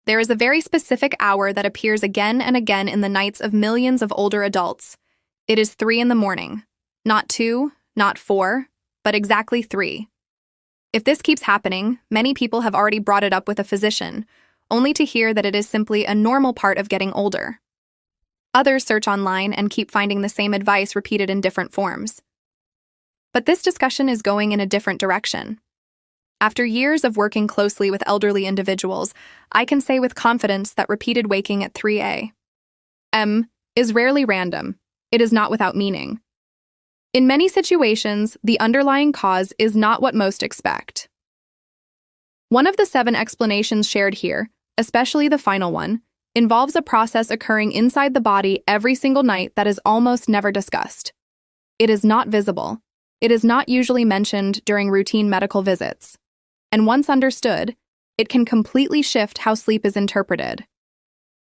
There is a very specific hour that appears again and again in the nights of millions of older adults. It is 3 in the morning. Not 2, not 4, but exactly 3. If this keeps happening, many people have already brought it up with a physician, only to hear that it is simply a normal part of getting older. Others search online and keep finding the same advice repeated in different forms. But this discussion is going in a different direction. After years of working closely with elderly individuals, I can say with confidence that repeated waking at 3 a.m. is rarely random. It is not without meaning. In many situations, the underlying cause is not what most expect. One of the 7 explanations shared here, especially the final one, involves a process occurring inside the body every single night that is almost never discussed. It is not visible. It is not usually mentioned during routine medical visits. And once understood, it can completely shift how sleep is interpreted.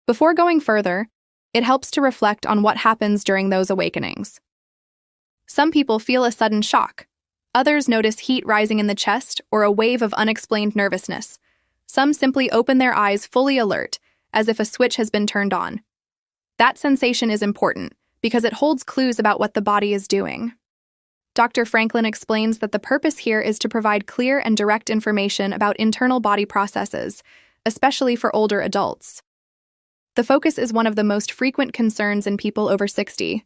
Before going further, it helps to reflect on what happens during those awakenings. Some people feel a sudden shock. Others notice heat rising in the chest or a wave of unexplained nervousness. Some simply open their eyes fully alert, as if a switch has been turned on. That sensation is important because it holds clues about what the body is doing. Dr. Franklin explains that the purpose here is to provide clear and direct information about internal body processes, especially for older adults. The focus is one of the most frequent concerns in people over 60,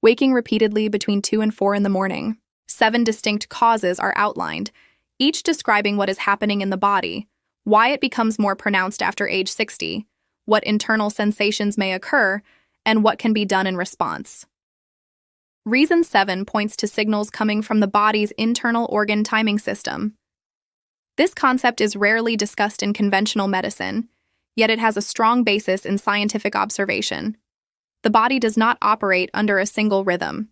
waking repeatedly between 2 and 4 in the morning. 7 distinct causes are outlined, each describing what is happening in the body, why it becomes more pronounced after age 60, what internal sensations may occur, and what can be done in response. Reason 7 points to signals coming from the body's internal organ timing system. This concept is rarely discussed in conventional medicine, yet it has a strong basis in scientific observation. The body does not operate under a single rhythm.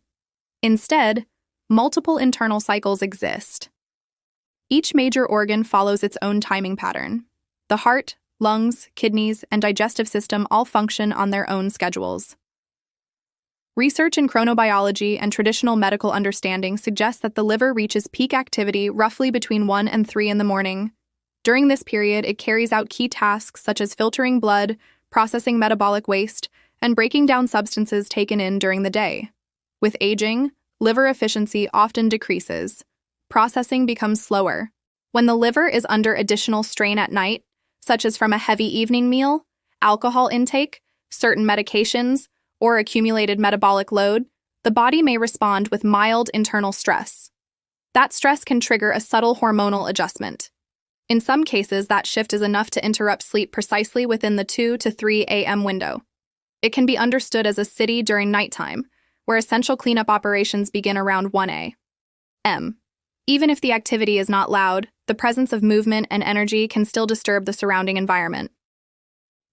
Instead, multiple internal cycles exist. Each major organ follows its own timing pattern. The heart, lungs, kidneys, and digestive system all function on their own schedules. Research in chronobiology and traditional medical understanding suggests that the liver reaches peak activity roughly between 1 and 3 in the morning. During this period, it carries out key tasks such as filtering blood, processing metabolic waste, and breaking down substances taken in during the day. With aging, liver efficiency often decreases. Processing becomes slower. When the liver is under additional strain at night, such as from a heavy evening meal, alcohol intake, certain medications, or accumulated metabolic load, the body may respond with mild internal stress. That stress can trigger a subtle hormonal adjustment. In some cases, that shift is enough to interrupt sleep precisely within the 2 to 3 a.m. window. It can be understood as a city during nighttime, where essential cleanup operations begin around 1 a.m. Even if the activity is not loud, the presence of movement and energy can still disturb the surrounding environment.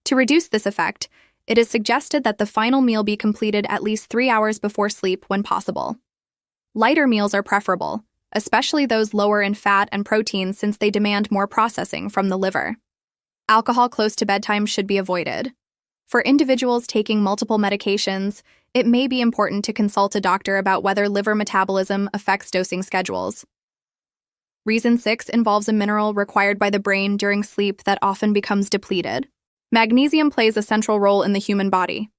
To reduce this effect, it is suggested that the final meal be completed at least 3 hours before sleep when possible. Lighter meals are preferable, especially those lower in fat and protein since they demand more processing from the liver. Alcohol close to bedtime should be avoided. For individuals taking multiple medications, it may be important to consult a doctor about whether liver metabolism affects dosing schedules. Reason 6 involves a mineral required by the brain during sleep that often becomes depleted. Magnesium plays a central role in the human body.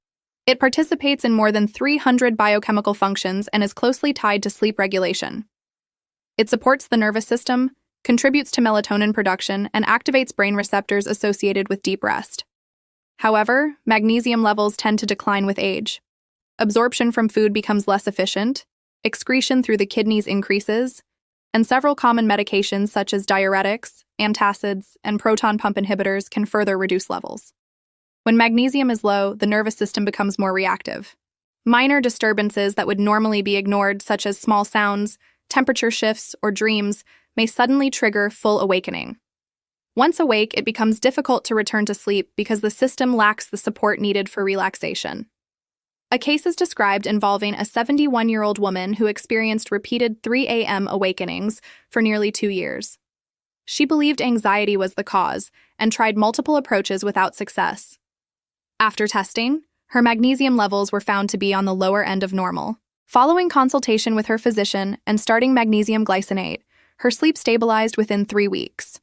It participates in more than 300 biochemical functions and is closely tied to sleep regulation. It supports the nervous system, contributes to melatonin production, and activates brain receptors associated with deep rest. However, magnesium levels tend to decline with age. Absorption from food becomes less efficient, excretion through the kidneys increases, and several common medications such as diuretics, antacids, and proton pump inhibitors can further reduce levels. When magnesium is low, the nervous system becomes more reactive. Minor disturbances that would normally be ignored, such as small sounds, temperature shifts, or dreams, may suddenly trigger full awakening. Once awake, it becomes difficult to return to sleep because the system lacks the support needed for relaxation. A case is described involving a 71-year-old woman who experienced repeated 3 a.m. awakenings for nearly 2 years. She believed anxiety was the cause and tried multiple approaches without success. After testing, her magnesium levels were found to be on the lower end of normal. Following consultation with her physician and starting magnesium glycinate, her sleep stabilized within 3 weeks.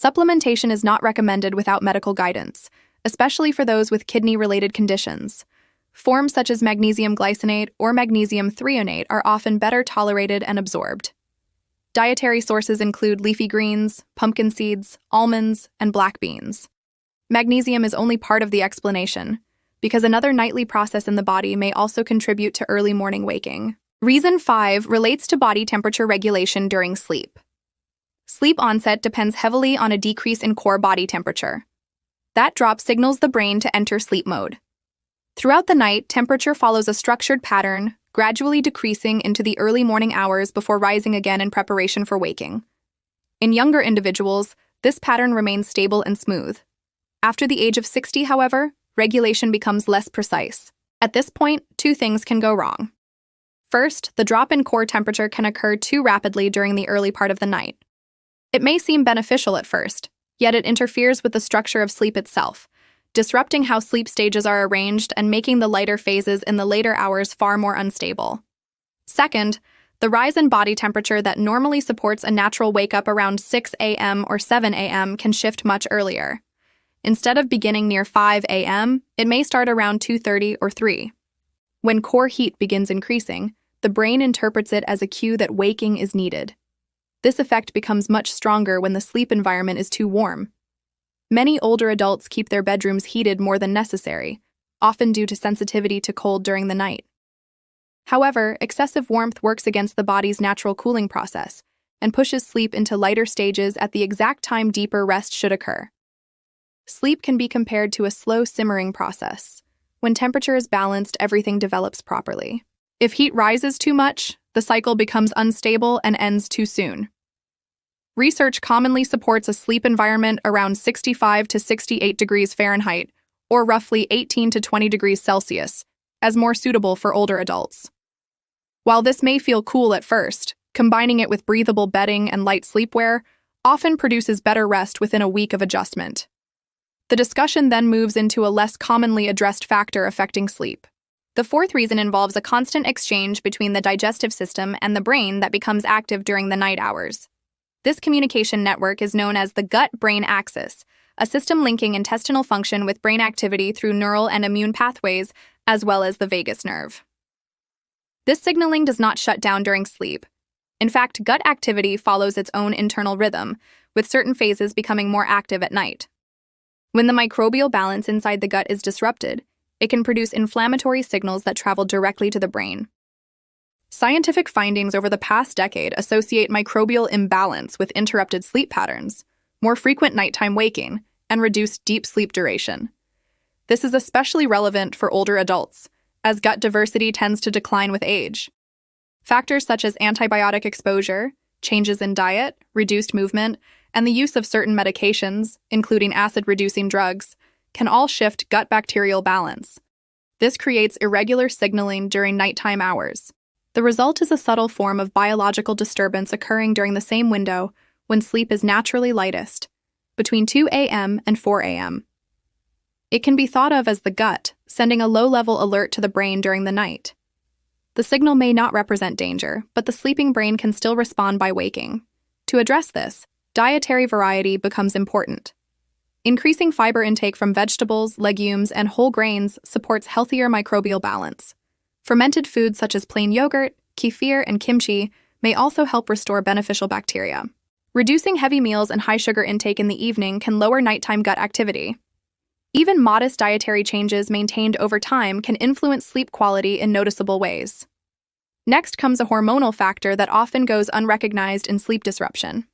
Supplementation is not recommended without medical guidance, especially for those with kidney-related conditions. Forms such as magnesium glycinate or magnesium threonate are often better tolerated and absorbed. Dietary sources include leafy greens, pumpkin seeds, almonds, and black beans. Magnesium is only part of the explanation, because another nightly process in the body may also contribute to early morning waking. Reason 5 relates to body temperature regulation during sleep. Sleep onset depends heavily on a decrease in core body temperature. That drop signals the brain to enter sleep mode. Throughout the night, temperature follows a structured pattern, gradually decreasing into the early morning hours before rising again in preparation for waking. In younger individuals, this pattern remains stable and smooth. After the age of 60, however, regulation becomes less precise. At this point, two things can go wrong. First, the drop in core temperature can occur too rapidly during the early part of the night. It may seem beneficial at first, yet it interferes with the structure of sleep itself, disrupting how sleep stages are arranged and making the lighter phases in the later hours far more unstable. Second, the rise in body temperature that normally supports a natural wake-up around 6 a.m. or 7 a.m. can shift much earlier. Instead of beginning near 5 a.m., it may start around 2:30 or 3. When core heat begins increasing, the brain interprets it as a cue that waking is needed. This effect becomes much stronger when the sleep environment is too warm. Many older adults keep their bedrooms heated more than necessary, often due to sensitivity to cold during the night. However, excessive warmth works against the body's natural cooling process and pushes sleep into lighter stages at the exact time deeper rest should occur. Sleep can be compared to a slow simmering process. When temperature is balanced, everything develops properly. If heat rises too much, the cycle becomes unstable and ends too soon. Research commonly supports a sleep environment around 65 to 68 degrees Fahrenheit, or roughly 18 to 20 degrees Celsius, as more suitable for older adults. While this may feel cool at first, combining it with breathable bedding and light sleepwear often produces better rest within a week of adjustment. The discussion then moves into a less commonly addressed factor affecting sleep. The fourth reason involves a constant exchange between the digestive system and the brain that becomes active during the night hours. This communication network is known as the gut-brain axis, a system linking intestinal function with brain activity through neural and immune pathways, as well as the vagus nerve. This signaling does not shut down during sleep. In fact, gut activity follows its own internal rhythm, with certain phases becoming more active at night. When the microbial balance inside the gut is disrupted, it can produce inflammatory signals that travel directly to the brain. Scientific findings over the past decade associate microbial imbalance with interrupted sleep patterns, more frequent nighttime waking, and reduced deep sleep duration. This is especially relevant for older adults, as gut diversity tends to decline with age. Factors such as antibiotic exposure, changes in diet, reduced movement, and the use of certain medications, including acid-reducing drugs, can all shift gut bacterial balance. This creates irregular signaling during nighttime hours. The result is a subtle form of biological disturbance occurring during the same window when sleep is naturally lightest, between 2 a.m. and 4 a.m. It can be thought of as the gut sending a low-level alert to the brain during the night. The signal may not represent danger, but the sleeping brain can still respond by waking. To address this, dietary variety becomes important. Increasing fiber intake from vegetables, legumes, and whole grains supports healthier microbial balance. Fermented foods such as plain yogurt, kefir, and kimchi may also help restore beneficial bacteria. Reducing heavy meals and high sugar intake in the evening can lower nighttime gut activity. Even modest dietary changes maintained over time can influence sleep quality in noticeable ways. Next comes a hormonal factor that often goes unrecognized in sleep disruption.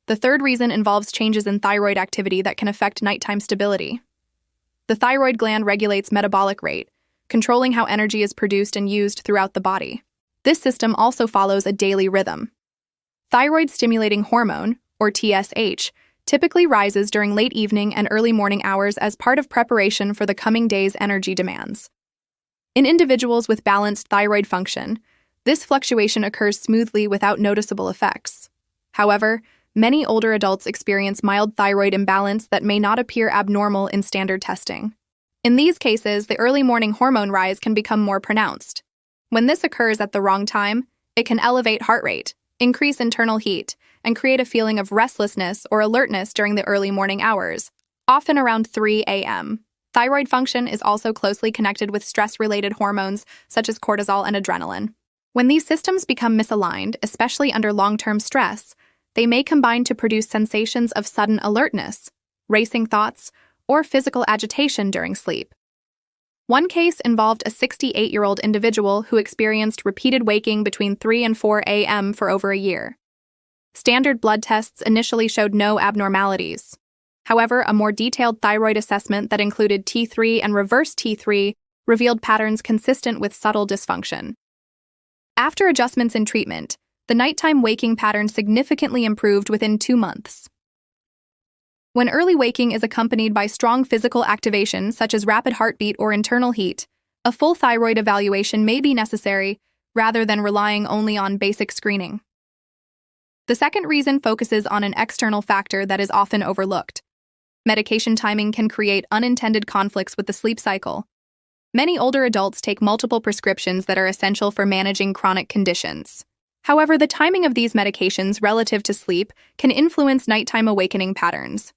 The third reason involves changes in thyroid activity that can affect nighttime stability. The thyroid gland regulates metabolic rate, controlling how energy is produced and used throughout the body. This system also follows a daily rhythm. Thyroid-stimulating hormone, or TSH, typically rises during late evening and early morning hours as part of preparation for the coming day's energy demands. In individuals with balanced thyroid function, this fluctuation occurs smoothly without noticeable effects. However, many older adults experience mild thyroid imbalance that may not appear abnormal in standard testing. In these cases, the early morning hormone rise can become more pronounced. When this occurs at the wrong time, it can elevate heart rate, increase internal heat, and create a feeling of restlessness or alertness during the early morning hours, often around 3 a.m. Thyroid function is also closely connected with stress-related hormones such as cortisol and adrenaline. When these systems become misaligned, especially under long-term stress, they may combine to produce sensations of sudden alertness, racing thoughts, or physical agitation during sleep. One case involved a 68-year-old individual who experienced repeated waking between 3 and 4 a.m. for over a year. Standard blood tests initially showed no abnormalities. However, a more detailed thyroid assessment that included T3 and reverse T3 revealed patterns consistent with subtle dysfunction. After adjustments in treatment, the nighttime waking pattern significantly improved within 2 months. When early waking is accompanied by strong physical activation, such as rapid heartbeat or internal heat, a full thyroid evaluation may be necessary rather than relying only on basic screening. The second reason focuses on an external factor that is often overlooked. Medication timing can create unintended conflicts with the sleep cycle. Many older adults take multiple prescriptions that are essential for managing chronic conditions. However, the timing of these medications relative to sleep can influence nighttime awakening patterns.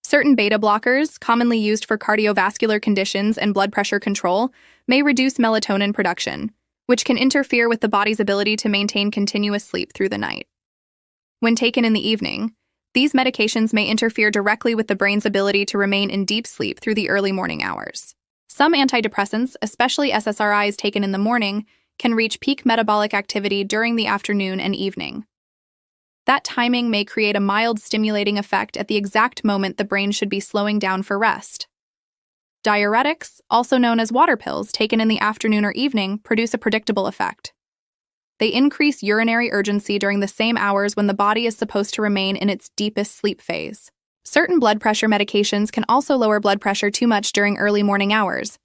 Certain beta blockers, commonly used for cardiovascular conditions and blood pressure control, may reduce melatonin production, which can interfere with the body's ability to maintain continuous sleep through the night. When taken in the evening, these medications may interfere directly with the brain's ability to remain in deep sleep through the early morning hours. Some antidepressants, especially SSRIs taken in the morning, can reach peak metabolic activity during the afternoon and evening. That timing may create a mild stimulating effect at the exact moment the brain should be slowing down for rest. Diuretics, also known as water pills taken in the afternoon or evening, produce a predictable effect. They increase urinary urgency during the same hours when the body is supposed to remain in its deepest sleep phase. Certain blood pressure medications can also lower blood pressure too much during early morning hours.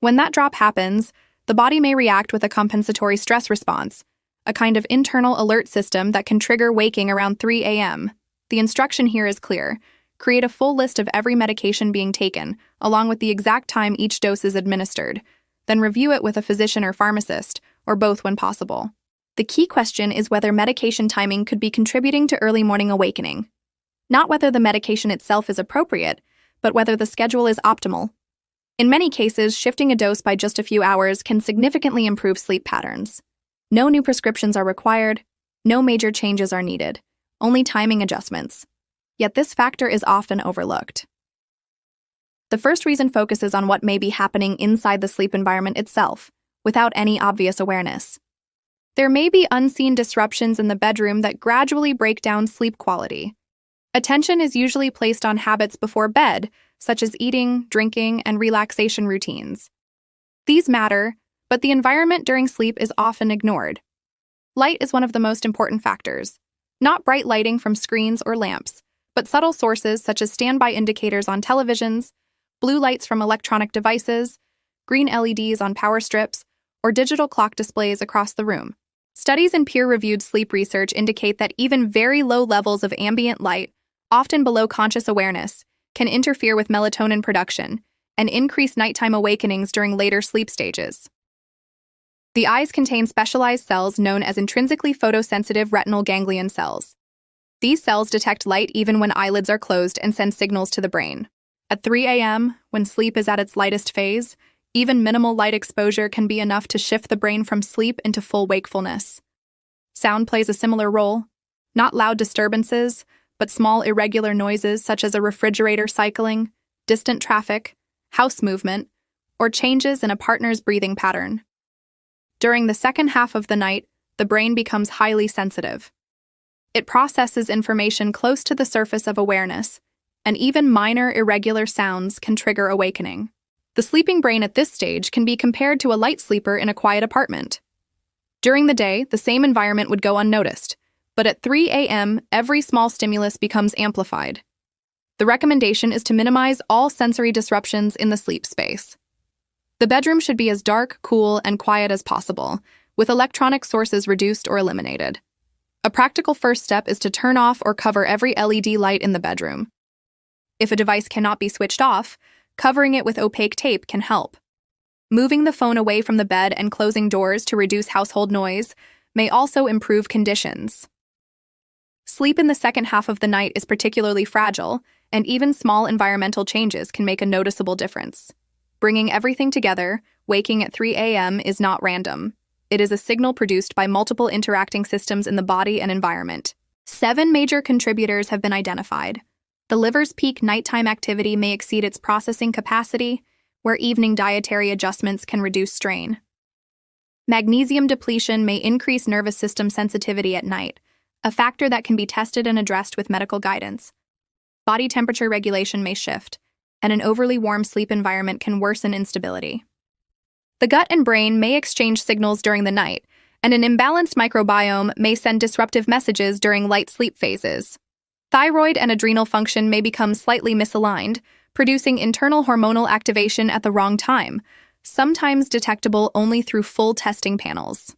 When that drop happens, the body may react with a compensatory stress response, a kind of internal alert system that can trigger waking around 3 a.m. The instruction here is clear. Create a full list of every medication being taken, along with the exact time each dose is administered. Then review it with a physician or pharmacist, or both when possible. The key question is whether medication timing could be contributing to early morning awakening. Not whether the medication itself is appropriate, but whether the schedule is optimal. In many cases, shifting a dose by just a few hours can significantly improve sleep patterns. No new prescriptions are required, no major changes are needed, only timing adjustments. Yet this factor is often overlooked. The first reason focuses on what may be happening inside the sleep environment itself, without any obvious awareness. There may be unseen disruptions in the bedroom that gradually break down sleep quality. Attention is usually placed on habits before bed, such as eating, drinking, and relaxation routines. These matter, but the environment during sleep is often ignored. Light is one of the most important factors. Not bright lighting from screens or lamps, but subtle sources such as standby indicators on televisions, blue lights from electronic devices, green LEDs on power strips, or digital clock displays across the room. Studies in peer-reviewed sleep research indicate that even very low levels of ambient light, often below conscious awareness, can interfere with melatonin production and increase nighttime awakenings during later sleep stages. The eyes contain specialized cells known as intrinsically photosensitive retinal ganglion cells. These cells detect light even when eyelids are closed and send signals to the brain. At 3 a.m., when sleep is at its lightest phase, even minimal light exposure can be enough to shift the brain from sleep into full wakefulness. Sound plays a similar role. Not loud disturbances, but small irregular noises such as a refrigerator cycling, distant traffic, house movement, or changes in a partner's breathing pattern. During the second half of the night, the brain becomes highly sensitive. It processes information close to the surface of awareness, and even minor irregular sounds can trigger awakening. The sleeping brain at this stage can be compared to a light sleeper in a quiet apartment. During the day, the same environment would go unnoticed, but at 3 a.m., every small stimulus becomes amplified. The recommendation is to minimize all sensory disruptions in the sleep space. The bedroom should be as dark, cool, and quiet as possible, with electronic sources reduced or eliminated. A practical first step is to turn off or cover every LED light in the bedroom. If a device cannot be switched off, covering it with opaque tape can help. Moving the phone away from the bed and closing doors to reduce household noise may also improve conditions. Sleep in the second half of the night is particularly fragile, and even small environmental changes can make a noticeable difference. Bringing everything together, waking at 3 a.m. is not random. It is a signal produced by multiple interacting systems in the body and environment. 7 major contributors have been identified. The liver's peak nighttime activity may exceed its processing capacity, where evening dietary adjustments can reduce strain. Magnesium depletion may increase nervous system sensitivity at night, a factor that can be tested and addressed with medical guidance. Body temperature regulation may shift, and an overly warm sleep environment can worsen instability. The gut and brain may exchange signals during the night, and an imbalanced microbiome may send disruptive messages during light sleep phases. Thyroid and adrenal function may become slightly misaligned, producing internal hormonal activation at the wrong time, sometimes detectable only through full testing panels.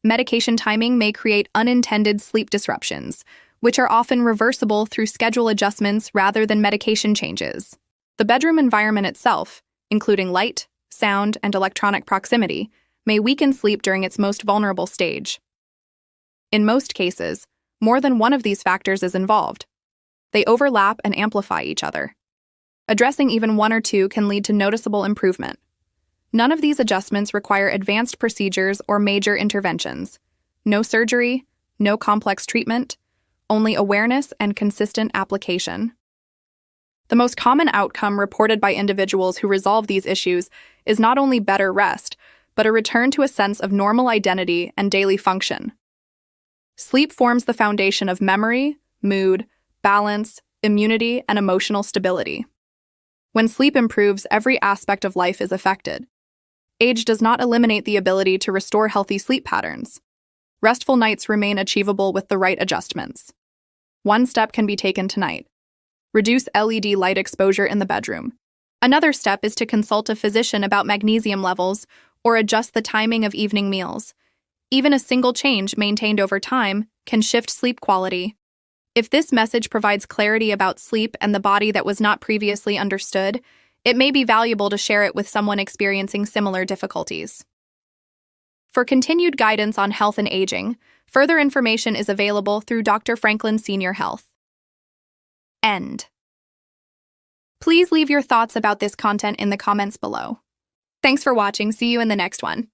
Medication timing may create unintended sleep disruptions, which are often reversible through schedule adjustments rather than medication changes. The bedroom environment itself, including light, sound, and electronic proximity, may weaken sleep during its most vulnerable stage. In most cases, more than one of these factors is involved. They overlap and amplify each other. Addressing even one or two can lead to noticeable improvement. None of these adjustments require advanced procedures or major interventions. No surgery, no complex treatment, only awareness and consistent application. The most common outcome reported by individuals who resolve these issues is not only better rest, but a return to a sense of normal identity and daily function. Sleep forms the foundation of memory, mood, balance, immunity, and emotional stability. When sleep improves, every aspect of life is affected. Age does not eliminate the ability to restore healthy sleep patterns. Restful nights remain achievable with the right adjustments. One step can be taken tonight. Reduce LED light exposure in the bedroom. Another step is to consult a physician about magnesium levels or adjust the timing of evening meals. Even a single change maintained over time can shift sleep quality. If this message provides clarity about sleep and the body that was not previously understood, it may be valuable to share it with someone experiencing similar difficulties. For continued guidance on health and aging, further information is available through Dr. Franklin Senior Health. End. Please leave your thoughts about this content in the comments below. Thanks for watching. See you in the next one.